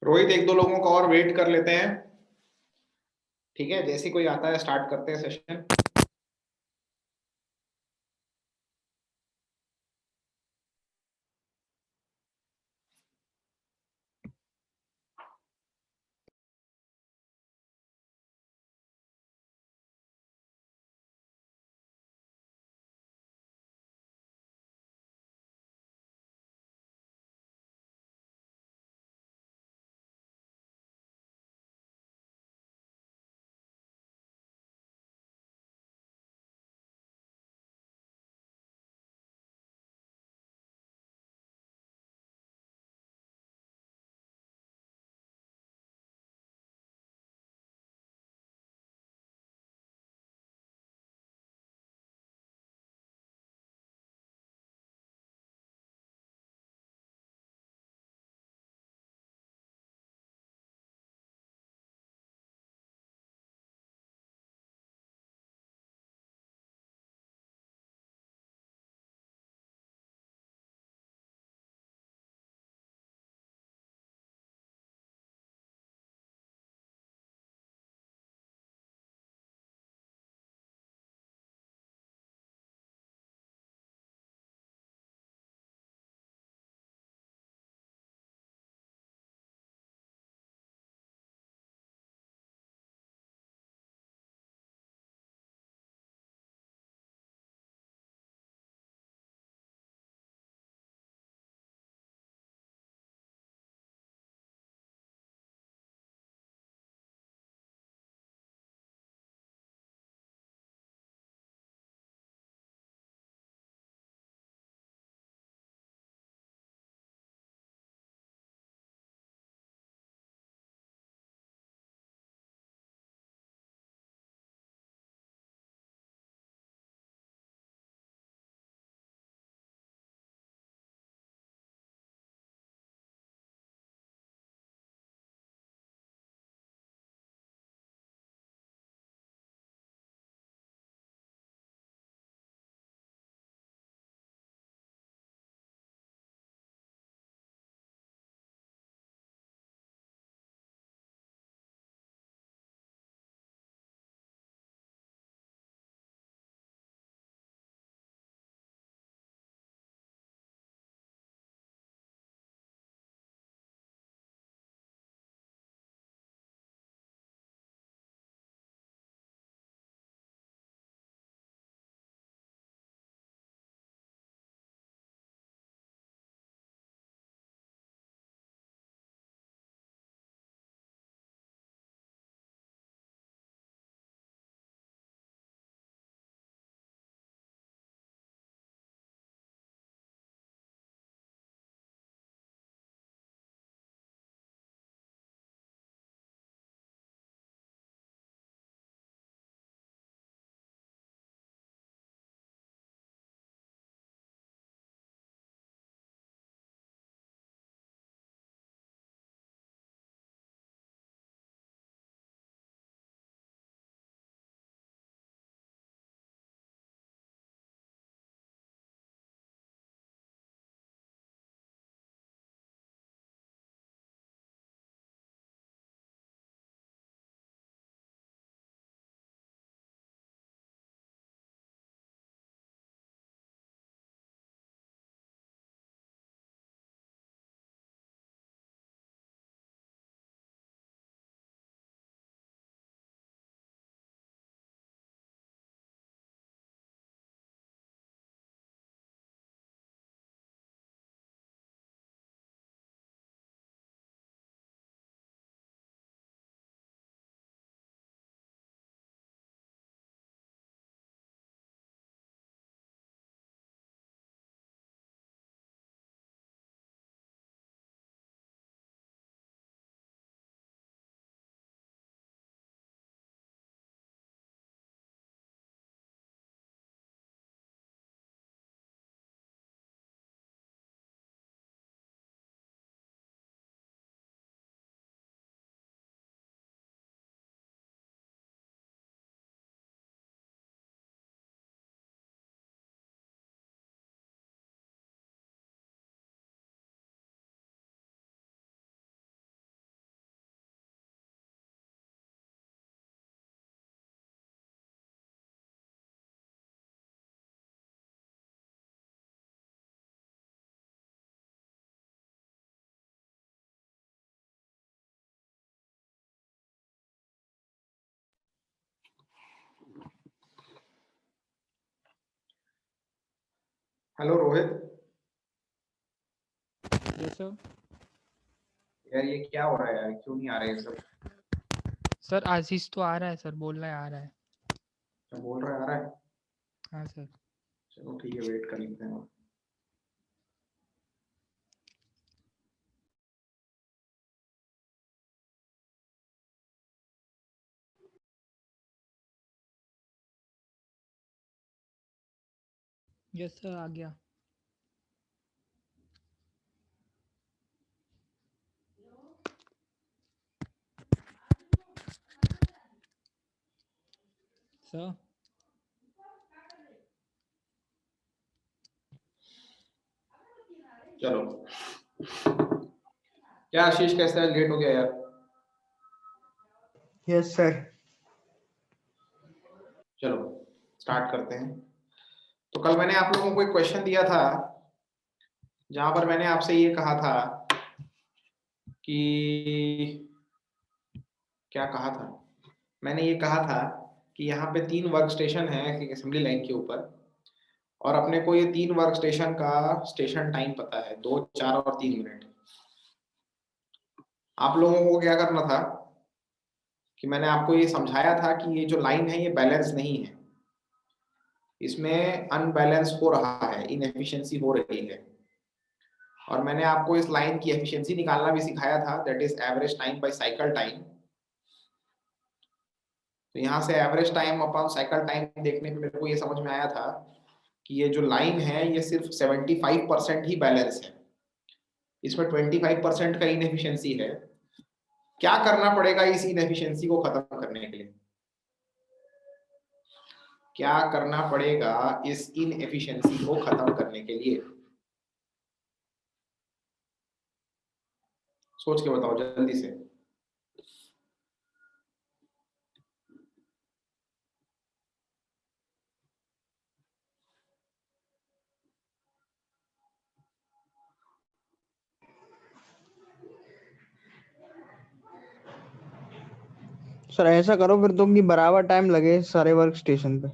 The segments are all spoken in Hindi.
रोहित, एक दो लोगों का और वेट कर लेते हैं। ठीक है, जैसे ही कोई आता है स्टार्ट करते हैं session. Hello Rohit. Yes sir. यार ये क्या हो रहा है यार, क्यों नहीं आ रहा है सब? सर आशीष तो आ रहा है सर, बोल रहा है आ रहा है। क्या बोल रहा है, आ रहा है? हाँ सर। चलो ठीक है, वेट कर लेते हैं। यस सर आ गया। सर चलो, क्या आशीष कैसा है, लेट हो गया यार? Yes sir. चलो स्टार्ट करते हैं। तो कल मैंने आप लोगों को एक क्वेश्चन दिया था, जहां पर मैंने आपसे ये कहा था कि क्या कहा था, मैंने ये कहा था कि यहाँ पे 3 वर्क स्टेशन है एक असेंबली लाइन के ऊपर, और अपने को ये 3 वर्क स्टेशन का स्टेशन टाइम पता है, 2, 4 और 3 मिनट। आप लोगों को क्या करना था कि मैंने आपको ये समझाया था कि ये जो लाइन है ये बैलेंस नहीं है, इसमें अनबैलेंस हो रहा है, इनएफिशिएंसी हो रही है। और मैंने आपको इस लाइन की एफिशिएंसी निकालना भी सिखाया था, that is average time by cycle time. तो यहाँ से average time upon cycle time देखने पे मेरे को ये समझ में आया था कि ये जो लाइन है ये सिर्फ 75% ही बैलेंस है, इसमें 25% का इनएफिशिएंसी है। क्या करना पड़ेगा इस इनएफिशिएंसी को खत्म करने के लिए? क्या करना पड़ेगा इस इनएफिशिएंसी को खत्म करने के लिए? सोच के बताओ जल्दी से। सर ऐसा करो फिर तुम कि बराबर टाइम लगे सारे वर्क स्टेशन पे,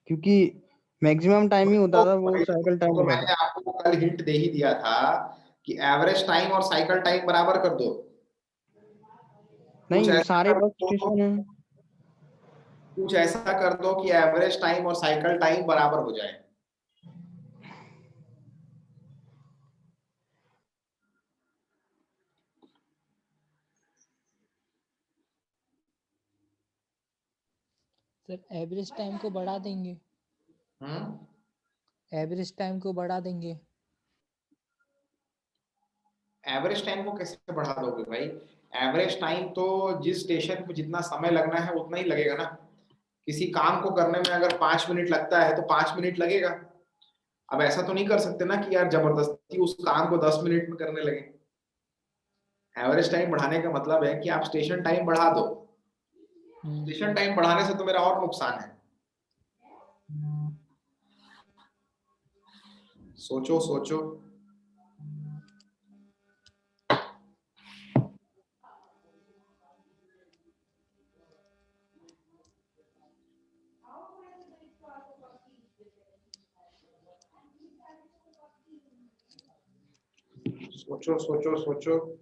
क्योंकि मैक्सिमम टाइम ही होता था वो साइकिल टाइम तो होता था। मैंने आपको कल हिंट दे ही दिया था कि एवरेज टाइम और साइकिल टाइम बराबर कर दो। कुछ नहीं, ऐसा सारे कर वर्क दो, स्टेशन है। कुछ ऐसा कर दो कि एवरेज टाइम और साइकिल टाइम बराबर हो जाए। सर एवरेज टाइम को बढ़ा देंगे। हम्म एवरेज टाइम को बढ़ा देंगे। एवरेज टाइम को कैसे बढ़ा दोगे भाई? एवरेज टाइम तो जिस स्टेशन पे जितना समय लगना है उतना ही लगेगा ना। किसी काम को करने में अगर 5 मिनट लगता है तो 5 मिनट लगेगा। अब ऐसा तो नहीं कर सकते ना कि यार जबरदस्ती उस काम को 10 मिनट में करने लगे। एवरेज टाइम बढ़ाने का मतलब है कि आप स्टेशन टाइम बढ़ा दो। स्टेशन टाइम बढ़ाने से तो मेरा और नुकसान है। सोचो सोचो। सोचो सोचो सोचो।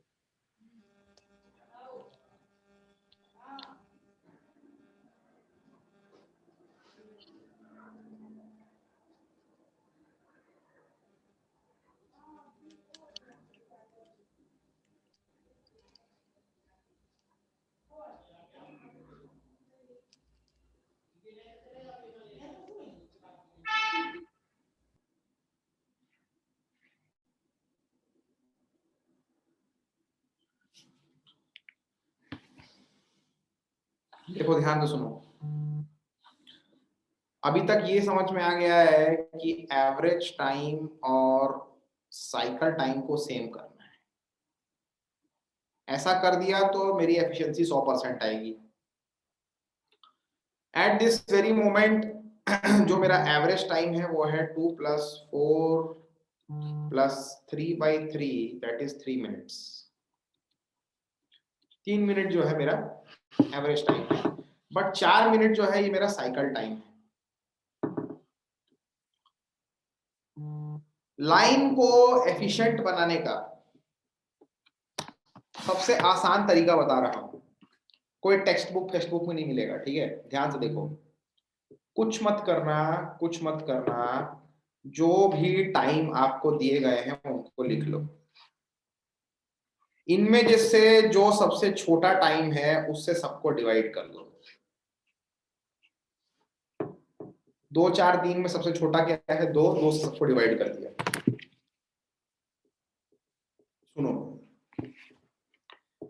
देखो ध्यान से सुनो। अभी तक ये समझ में आ गया है कि एवरेज टाइम और साइकिल टाइम को सेम करना है। ऐसा कर दिया तो मेरी एफिशिएंसी 100% आएगी। एट दिस वेरी मोमेंट जो मेरा एवरेज टाइम है वो है 2 + 4 + 3/3, दैट इज 3 मिनट्स। 3 मिनट जो है मेरा एवरेज टाइम है, बट 4 मिनट जो है ये मेरा साइकिल टाइम है। लाइन को एफिशिएंट बनाने का सबसे आसान तरीका बता रहा हूं, कोई टेक्स्ट बुक में नहीं मिलेगा, ठीक है, ध्यान से देखो। कुछ मत करना, जो भी टाइम आपको दिए गए हैं उनको लिख लो। इनमें जिससे जो सबसे छोटा टाइम है उससे सबको डिवाइड कर दो। 2 4 3 में सबसे छोटा क्या है? 2, 2 से सबको डिवाइड कर दिया। सुनो,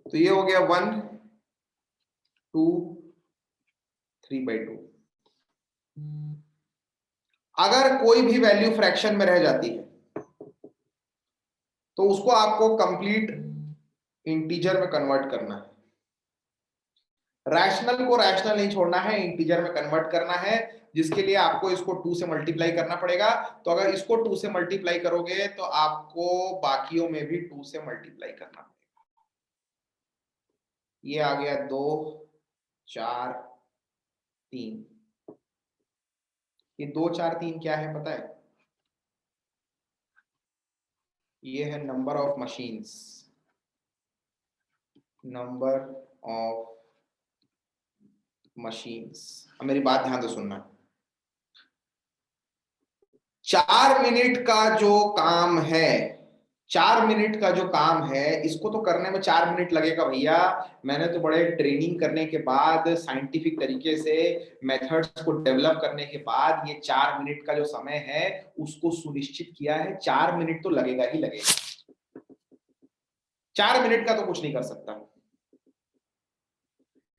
तो ये हो गया 1 2 3/2। अगर कोई भी वैल्यू फ्रैक्शन में रह जाती है तो उसको आपको कंप्लीट इंटीजर में कन्वर्ट करना है। रैशनल को रैशनल नहीं छोड़ना है, इंटीजर में कन्वर्ट करना है, जिसके लिए आपको इसको 2 से मल्टीप्लाई करना पड़ेगा। तो अगर इसको 2 से मल्टीप्लाई करोगे तो आपको बाकियों में भी 2 से मल्टीप्लाई करना पड़ेगा। ये आ गया 2 4 3। ये 2 4 3 क्या है पता है? ये है number of machines, number of machines. अब मेरी बात ध्यान से सुनना। 4 मिनट का जो काम है, 4 मिनट का जो काम है, इसको तो करने में 4 मिनट लगेगा भैया। मैंने तो बड़े ट्रेनिंग करने के बाद, साइंटिफिक तरीके से मेथड्स को डेवलप करने के बाद ये 4 मिनट का जो समय है उसको सुनिश्चित किया है। 4 मिनट तो लगेगा ही लगेगा, 4 मिनट का तो कुछ नहीं कर सकता।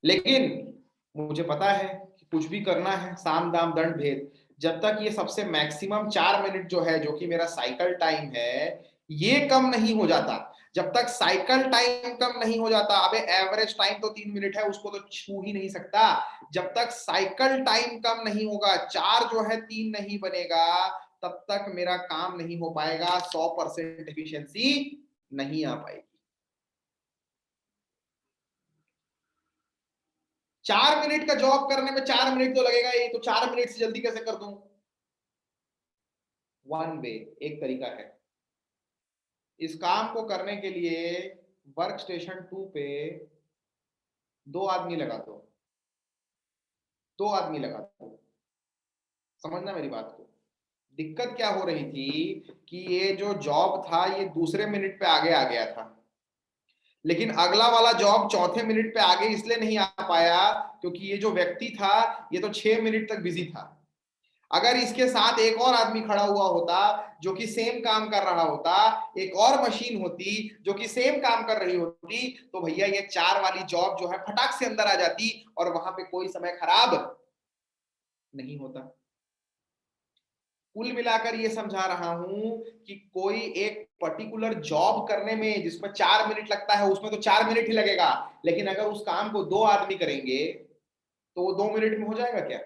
लेकिन मुझे पता है कि कुछ भी करना है, साम दाम दंड भेद, जब तक ये सबसे मैक्सिमम 4 मिनट जो है, जो कि मेरा साइकिल टाइम है, ये कम नहीं हो जाता, जब तक साइकिल टाइम कम नहीं हो जाता, अबे एवरेज टाइम तो 3 मिनट है, उसको तो छू ही नहीं सकता। जब तक साइकिल टाइम कम नहीं होगा, 4 जो है 3 नहीं बनेगा, तब तक मेरा काम नहीं हो पाएगा, 100% एफिशिएंसी नहीं आ पाएगी। 4 मिनट का जॉब करने में 4 मिनट तो लगेगा ही, तो 4 मिनट से जल्दी कैसे कर दूं? वन वे, एक तरीका है। इस काम को करने के लिए वर्क स्टेशन 2 पे 2 आदमी लगा दो, 2 आदमी लगा दो। समझना मेरी बात को। दिक्कत क्या हो रही थी कि ये जो जॉब था ये दूसरे मिनट पे आगे आ गया था, लेकिन अगला वाला जॉब चौथे मिनट पे आगे इसलिए नहीं आ पाया क्योंकि ये जो व्यक्ति था ये तो 6 मिनट तक बिजी था। अगर इसके साथ एक और आदमी खड़ा हुआ होता जो कि सेम काम कर रहा होता, एक और मशीन होती जो कि सेम काम कर रही होती, तो भैया ये 4 वाली जॉब जो है फटाक से अंदर आ जाती और वहां पे कोई समय खराब नहीं होता। कुल मिलाकर ये समझा रहा हूं कि कोई एक पर्टिकुलर जॉब करने में जिसमें 4 मिनट लगता है उसमें तो 4 मिनट ही लगेगा, लेकिन अगर उस काम को 2 आदमी करेंगे तो वो 2 मिनट में हो जाएगा क्या?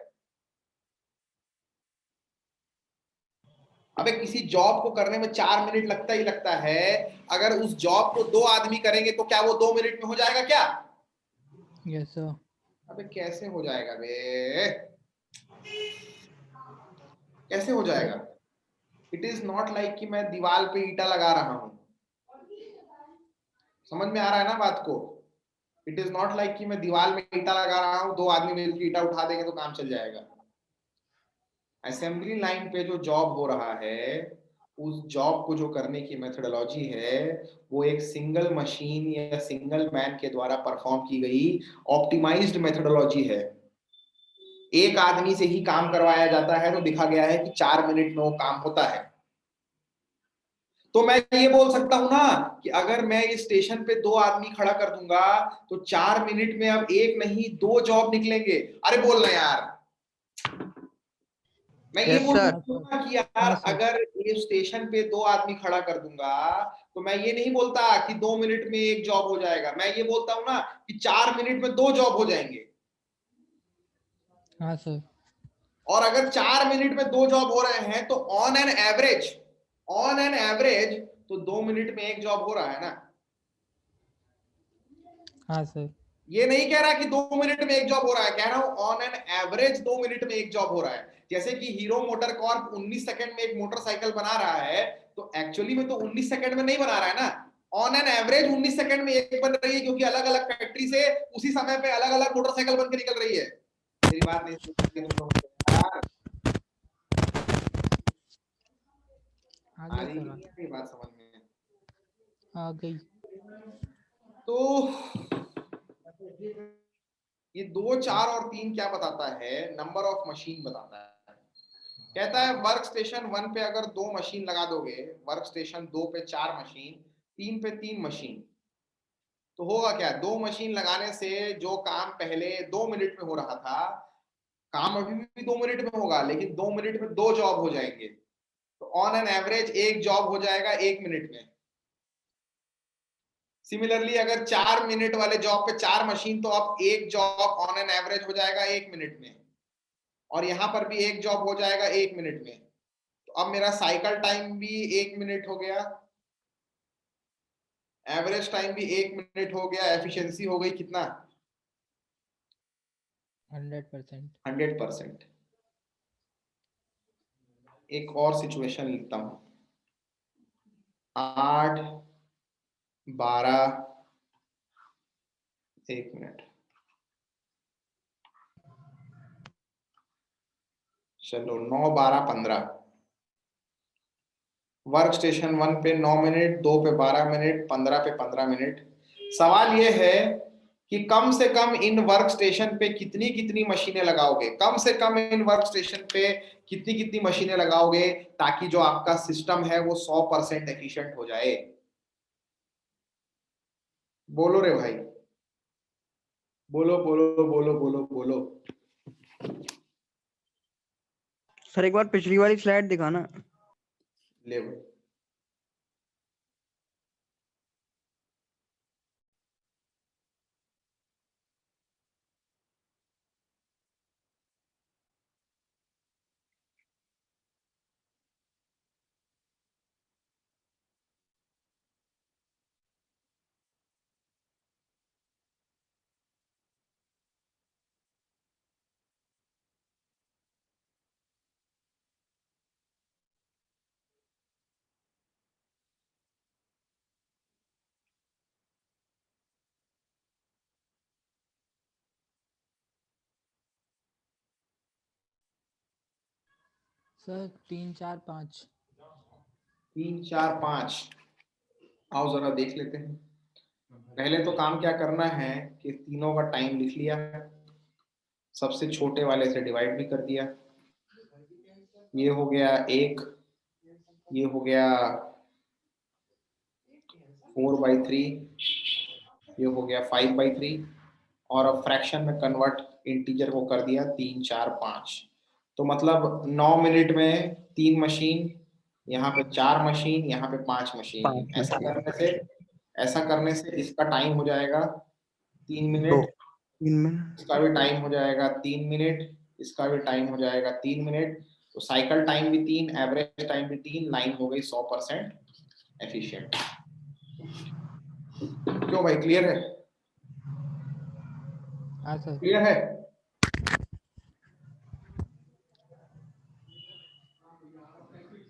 अबे किसी जॉब को करने में 4 मिनट लगता ही लगता है, अगर उस जॉब को 2 आदमी करेंगे तो क्या वो 2 मिनट में हो जाएगा क्या? Yes sir. अबे कैसे हो जाएगा बे? कैसे हो जाएगा? इट इज नॉट लाइक कि मैं दीवार पे ईंटा लगा रहा हूं। समझ में आ रहा है ना बात को? इट इज नॉट लाइक कि मैं दीवार में ईंटा लगा रहा हूं, 2 आदमी मिलकर ईंटा उठा देंगे तो काम चल जाएगा। असेंबली लाइन पे जो जॉब हो रहा है, उस जॉब को जो करने की मेथोडोलॉजी है वो एक सिंगल मशीन या सिंगल मैन के द्वारा परफॉर्म की गई ऑप्टिमाइज्ड मेथोडोलॉजी है। एक आदमी से ही काम करवाया जाता है तो दिखा गया है कि 4 मिनट में वो काम होता है। तो मैं ये बोल सकता हूं ना कि अगर मैं इस स्टेशन पे 2 आदमी खड़ा कर दूंगा तो 4 मिनट में अब एक नहीं 2 जॉब निकलेंगे। अरे बोलना यार, मैं ये यस बोल सर। सकता कि यार हाँ सर। अगर इस स्टेशन पे 2 आदमी खड़ा कर दूंगा तो मैं ये नहीं बोलता कि 2 मिनट में एक जॉब हो जाएगा, मैं ये बोलता हूं ना कि 4 मिनट में 2 जॉब हो जाएंगे। हाँ सर। और अगर 4 मिनट में 2 जॉब हो रहे हैं तो ऑन एन एवरेज तो 2 मिनट में एक जॉब हो रहा है ना। हाँ सर। ये नहीं कह रहा कि 2 मिनट में एक जॉब हो रहा है, कह रहा हूं ऑन एन एवरेज 2 मिनट में एक जॉब हो रहा है। जैसे कि हीरो मोटर कॉर्प 19 सेकंड में एक मोटरसाइकिल बना रहा है, तो एक्चुअली में तो 19 सेकंड में नहीं बना रहा है ना, ऑन एन एवरेज 19 सेकंड में एक बन रही है, क्योंकि अलग अलग फैक्ट्री से उसी समय पे अलग अलग मोटरसाइकिल बन के निकल रही है। मेरी बात नहीं समझ यार, आ आ गया रही सर, है मेरी बात समझ में? आ गई। तो ये 2, 4 और 3 क्या बताता है, नंबर ऑफ मशीन बताता है। कहता है वर्क स्टेशन 1 पे अगर 2 मशीन लगा दोगे, वर्क स्टेशन 2 पे 4 मशीन, 3 पे 3 मशीन, तो होगा क्या, 2 मशीन लगाने से जो काम पहले 2 मिनट में हो रहा था, काम अभी भी 2 मिनट में होगा, लेकिन 2 मिनट में 2 जॉब हो जाएंगे, तो ऑन एन एवरेज एक जॉब हो जाएगा 1 मिनट में। सिमिलरली अगर 4 मिनट वाले जॉब पे 4 मशीन, तो अब एक जॉब ऑन एन एवरेज हो जाएगा 1 मिनट में, और यहां पर भी एक जॉब हो जाएगा 1 मिनट में। तो अब मेरा साइकिल टाइम भी 1 मिनट हो गया, एवरेज टाइम भी 1 मिनट हो गया, एफिशिएंसी हो गई कितना, 100%। 100%। एक और सिचुएशन लिखता हूं, 8, 12, 1 मिनट, चलो 9, 12, 15। वर्क स्टेशन 1 पे 9 मिनट, 2 पे 12 मिनट, 15 पे 15 मिनट। सवाल यह है कि कम से कम इन वर्क स्टेशन पे कितनी कितनी मशीनें लगाओगे, कम से कम इन वर्क स्टेशन पे कितनी कितनी मशीनें लगाओगे, ताकि जो आपका सिस्टम है वो 100% एफिशिएंट हो जाए। बोलो रे भाई, बोलो बोलो बोलो बोलो बोलो। सर एक बार पिछली वाली स्लाइड दिखाना। ले भाई, सर 3, 4, 5। 3, 4, 5। आओ जरा देख लेते हैं। पहले तो काम क्या करना है कि तीनों का टाइम लिख लिया, सबसे छोटे वाले से डिवाइड भी कर दिया। ये हो गया 1, ये हो गया 4/3, ये हो गया 5/3, और अब फ्रैक्शन में कन्वर्ट इंटीजर को कर दिया 3, 4, 5। तो मतलब 9 मिनट में 3 मशीन, यहाँ पे 4 मशीन, यहाँ पे 5 मशीन। 5 मशीन। ऐसा करने से इसका टाइम हो जाएगा 3 2, मिनट, 3 मिनट। इसका भी टाइम हो जाएगा 3 मिनट, इसका भी टाइम हो जाएगा 3 मिनट। तो साइकिल टाइम भी 3, एवरेज टाइम भी 3, लाइन हो गई 100% एफिशिएंट। क्यों भाई, क्लियर है? हाँ सर। क्लियर है?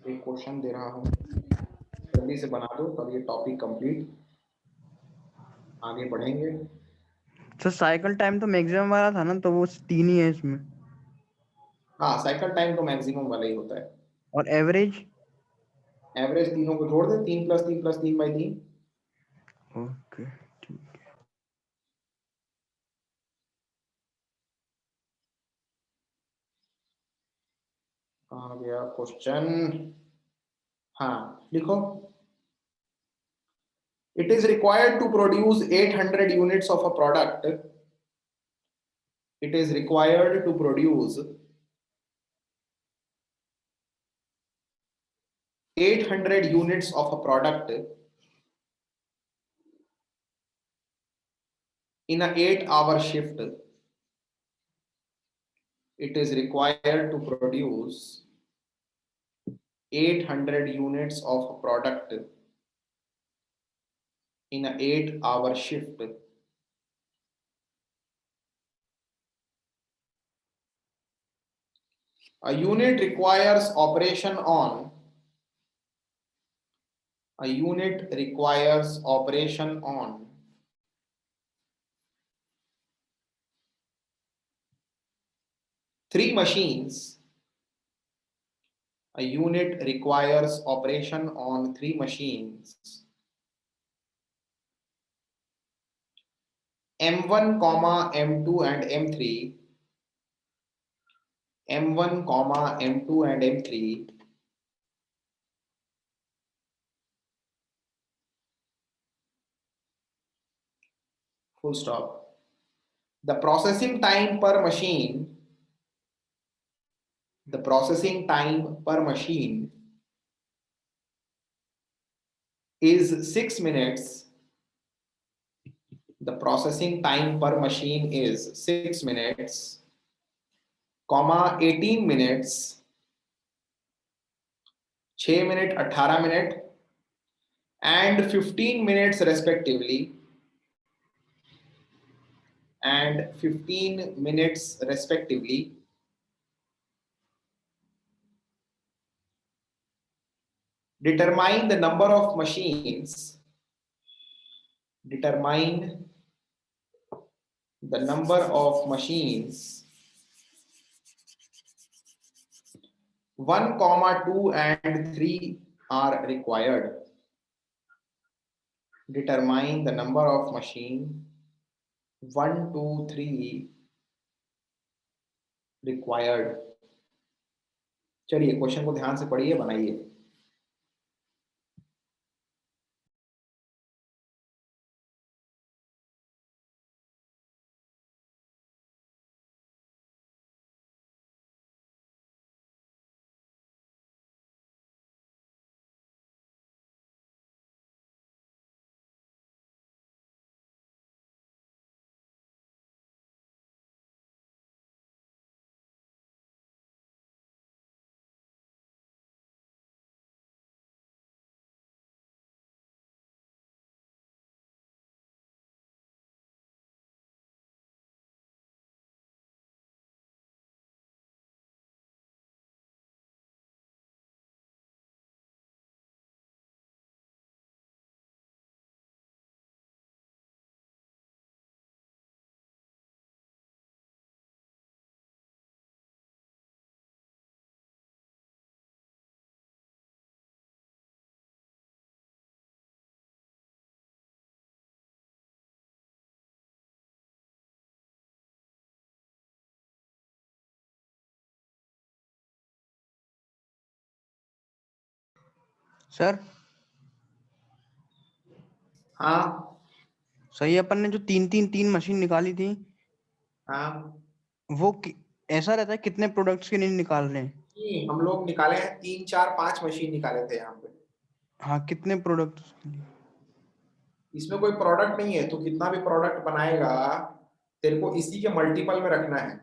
एक क्वेश्चन दे रहा हूँ, जल्दी से बना दो, तब ये टॉपिक कंप्लीट, आगे बढ़ेंगे। सर साइकिल टाइम तो मैक्सिमम वाला था ना, तो वो 3 ही है इसमें। हाँ, साइकिल टाइम तो मैक्सिमम वाला ही होता है। और एवरेज? एवरेज तीनों को जोड़ दे, 3 + 3 + 3/3। ओके ठीक। कहाँ गया क्वेश्चन? हाँ लिखो। It is required to produce 800 units of a product. It is required to produce 800 units of a product in an 8-hour shift. It is required to produce 800 units of a product in an 8-hour shift A unit requires operation on. A unit requires operation on three machines. A unit requires operation on three machines. M1, M2 and M3. M1, M2 and M3. Full stop. The processing time per machine. The processing time per machine is 6 minutes. The processing time per machine is 6 minutes, 18 minutes, 6 minute 18 minute and 15 minutes respectively, and 15 minutes respectively. Determine the number of machines. Determine the number of machines 1, 2 and 3 are required. Determine the number of machine 1, 2, 3 required. चलिए क्वेश्चन को ध्यान से पढ़िए, बनाइए. सर हाँ सही, अपन ने जो तीन मशीन निकाली थी, हाँ वो ऐसा रहता है कितने प्रोडक्ट्स के लिए निकाल रहे हैं? हम लोग निकाले हैं 3, 4, 5 मशीन निकाले थे यहाँ पे. हाँ, कितने प्रोडक्ट्स के लिए? इसमें कोई प्रोडक्ट नहीं है, तो कितना भी प्रोडक्ट बनाएगा तेरे को इसी के मल्टीपल में रखना है.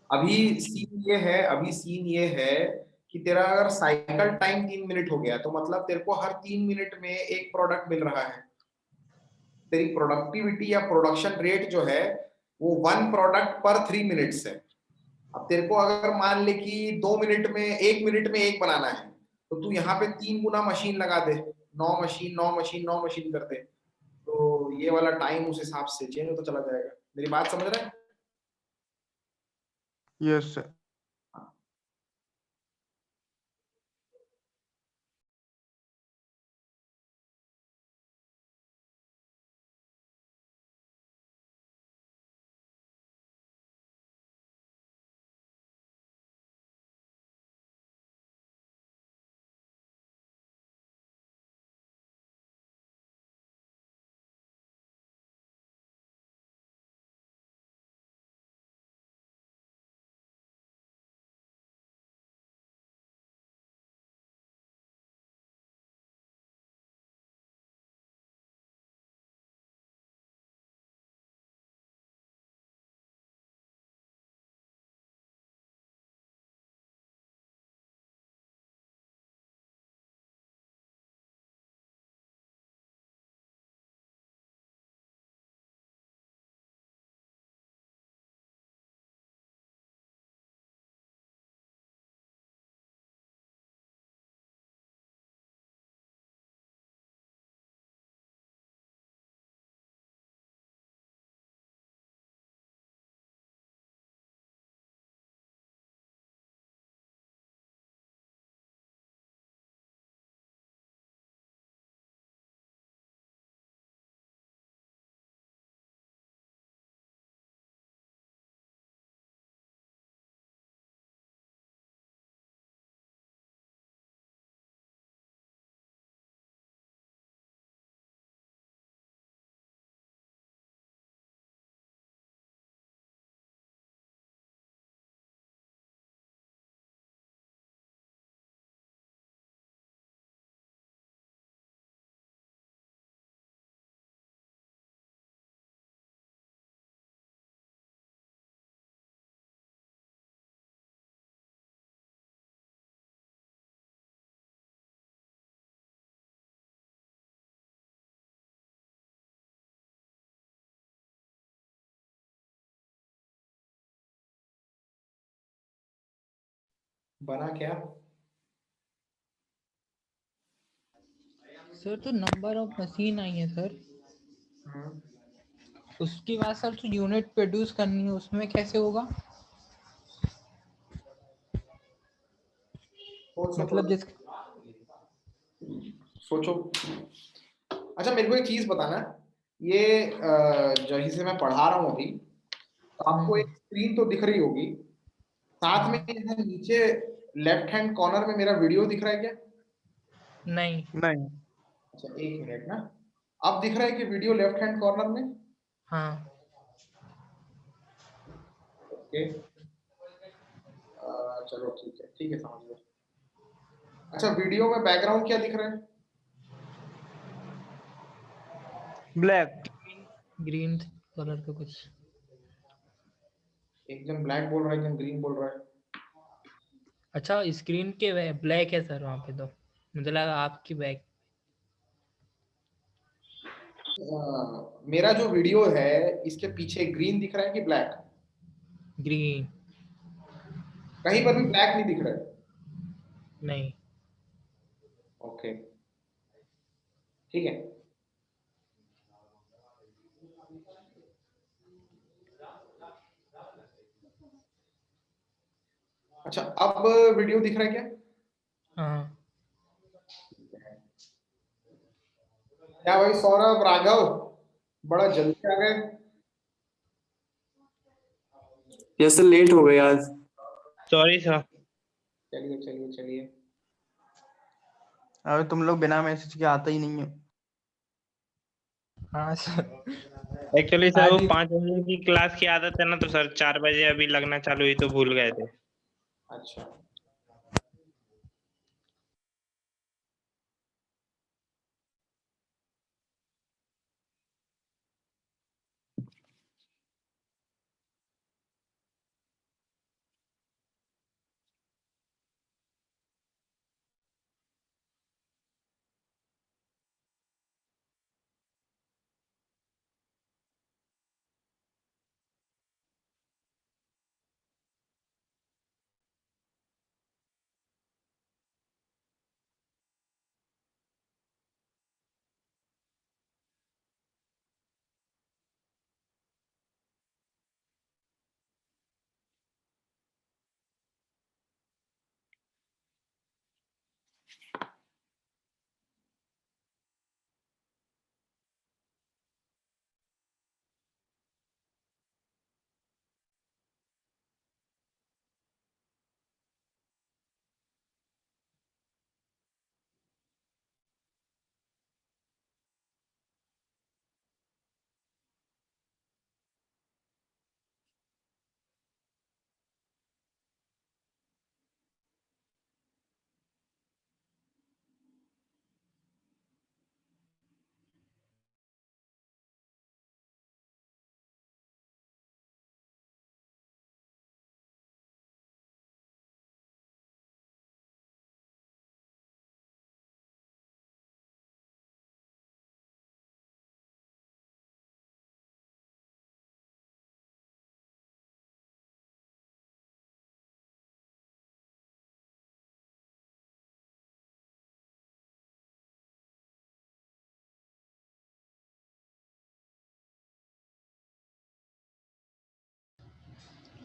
अभी सीन ये है कि तेरा अगर साइकिल टाइम 3 मिनट हो गया तो मतलब तेरे को हर 3 मिनट में एक प्रोडक्ट मिल रहा है. तेरी प्रोडक्टिविटी या प्रोडक्शन रेट जो है वो 1 प्रोडक्ट पर 3 मिनट्स है. अब तेरे को अगर मान ले कि 2 मिनट में 1 मिनट में एक बनाना है तो तू यहाँ पे 3 गुना मशीन लगा दे. 9 मशीन करते तो ये वाला टाइम उस हिसाब से चेंज होता चला जाएगा. मेरी बात समझ रहे हैं? Yes sir. बना क्या? सर तो नंबर ऑफ मशीन आई है सर, हम्म, उसके बाद सर तो यूनिट प्रोड्यूस करनी है, उसमें कैसे होगा? सोचो मतलब जिस सोचो। अच्छा मेरे को एक चीज बताना, ये जहीं से मैं पढ़ा रहा हूँ अभी, तो आपको एक स्क्रीन तो दिख रही होगी, साथ में हाँ, यहाँ नीचे लेफ्ट हैंड कॉर्नर में मेरा वीडियो दिख रहा है क्या? नहीं। नहीं। अच्छा एक मिनट ना, अब दिख रहा है कि वीडियो लेफ्ट हैंड कॉर्नर में? हाँ ओके, चलो ठीक है समझ गया। अच्छा वीडियो में बैकग्राउंड क्या दिख रहा है? ब्लैक। ग्रीन कलर का कुछ। एक जन ब्लैक बोल रहा है, एक जन ग्रीन बोल रहा है। अच्छा स्क्रीन के ब्लैक है सर वहाँ पे, तो मुझे लगा आपकी बैक। मेरा जो वीडियो है इसके पीछे ग्रीन दिख रहा है कि ब्लैक? ग्रीन। कहीं पर भी ब्लैक नहीं दिख रहा है? नहीं। ओके ठीक है। अच्छा अब वीडियो दिख रहा है क्या? हाँ क्या भाई सौरभ राघव, बड़ा जल्दी आ गए। यस सर, लेट हो गए आज। Sorry sir. चलिए चलिए चलिए। अबे तुम लोग बिना मैसेज के आते ही नहीं हो। हाँ सर। एक्चुअली सर वो आज ही 5 बजे की क्लास की आदत है ना, तो सर 4 बजे अभी लगना चालू हुई तो भूल गए थे। अच्छा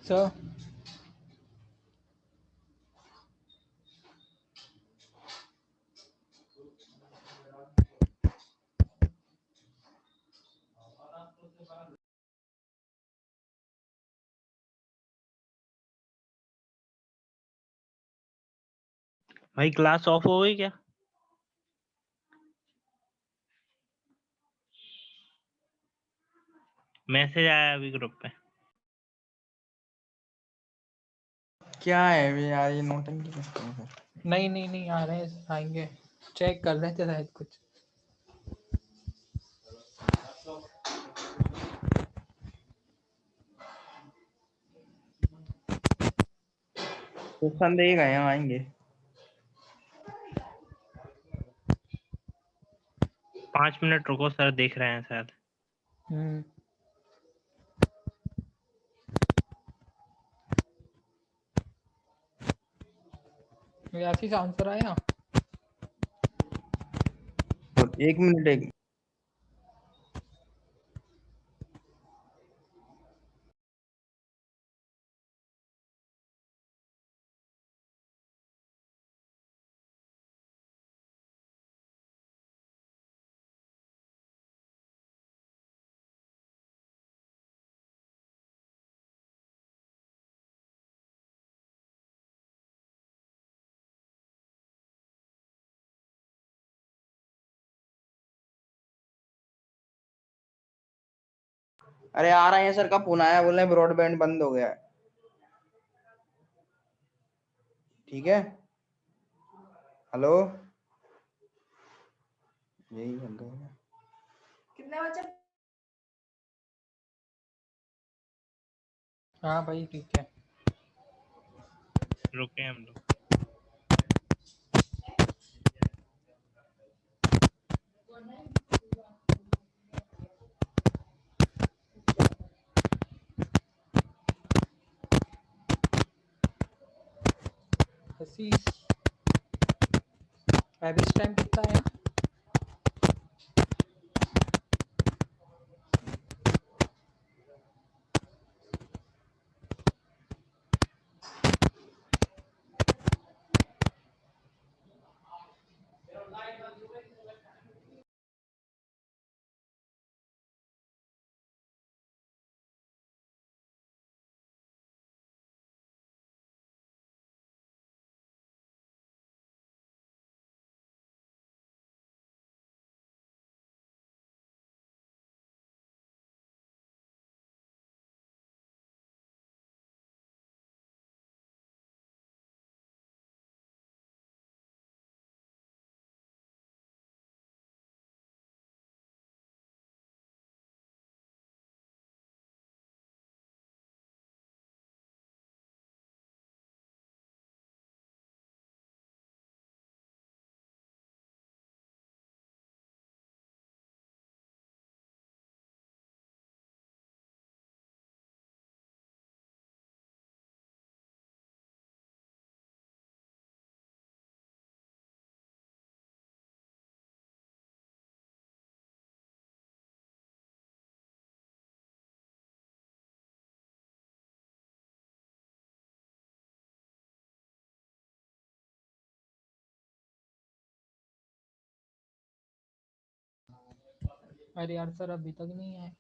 सर भाई क्लास ऑफ हो गई क्या? मैसेज आया अभी ग्रुप पे। क्या है बे यार, ये नौटंकी करते हैं फिर। नहीं नहीं नहीं आ रहे हैं, आएंगे। चेक कर रहे थे शायद कुछ। तो संदेह गए हम आएंगे। 5 मिनट रुको सर, देख रहे हैं शायद। हम्म। मेरे आशीष आंसर आया। और 1 मिनट। अरे आ रहा है सर का फोन आया, बोल रहे ब्रॉडबैंड बंद हो गया है। ठीक है, हेलो, यही लग गया। कितने बजे? हाँ भाई ठीक है। रुके हम लोग। आशीष एवरेज टाइम कितना है? अरे यार सर अभी तक नहीं आए।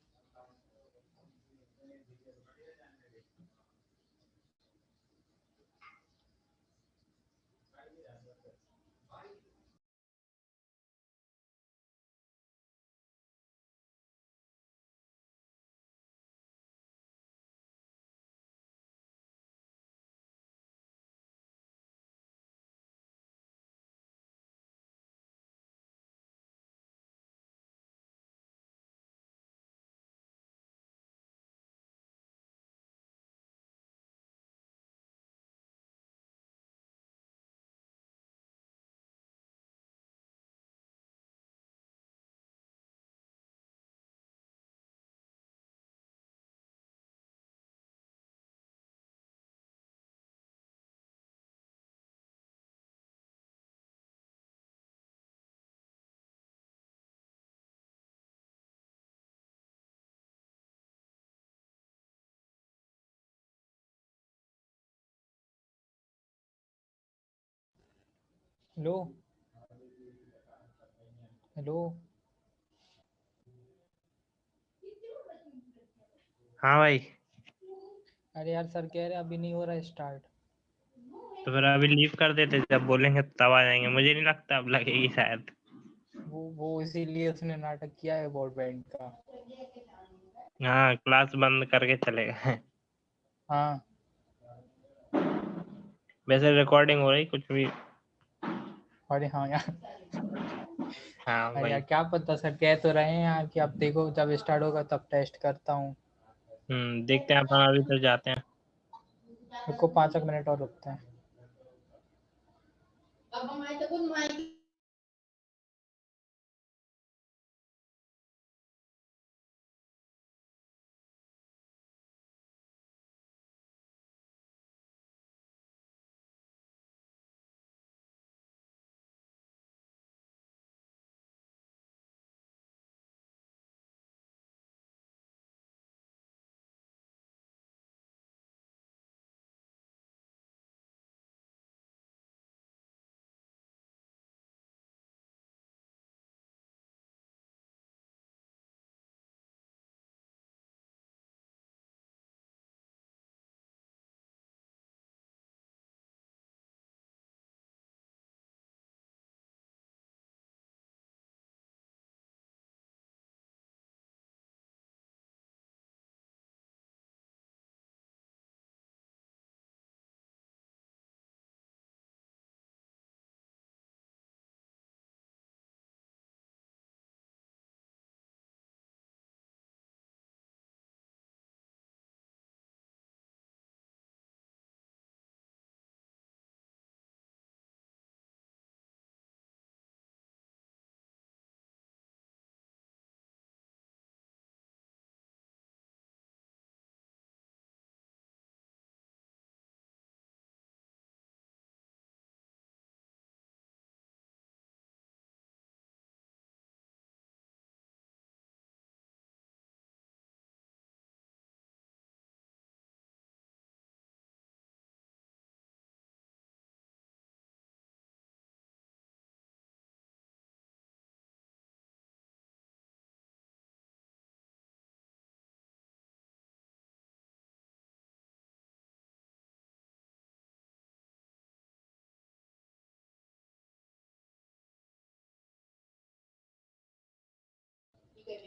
Hello hello. हाँ भाई, अरे यार सर कह रहे अभी नहीं हो रहा है स्टार्ट। तो फिर अभी लीव कर देते, जब बोलेंगे तब आ जाएंगे। मुझे नहीं लगता अब लगेगी शायद। वो इसीलिए उसने नाटक किया है ब्रॉडबैंड का। हाँ, क्लास बंद करके चले गए। हाँ वैसे रिकॉर्डिंग हो रही कुछ भी। अरे हाँ यार। हाँ अरे यार भाई। क्या पता, सर कह तो रहे हैं यार कि अब देखो जब स्टार्ट होगा तब टेस्ट करता हूँ। देखते हैं, अपन अभी तो जाते हैं। रुको 5 मिनट और रुकते हैं।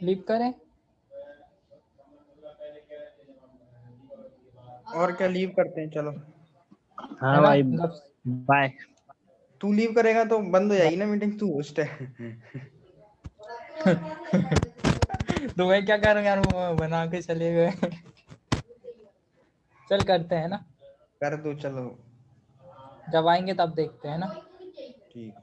लीव करें? और क्या, लीव करते हैं चलो। हाँ है ना? भाई गप- बाय। तू लीव करेगा तो बंद हो जाएगी ना मीटिंग, तू होस्ट है। तो मैं क्या करूँ यार, वो बना के चले गए। चल करते हैं ना, कर दो चलो। जब आएंगे तब देखते हैं ना। ठीक।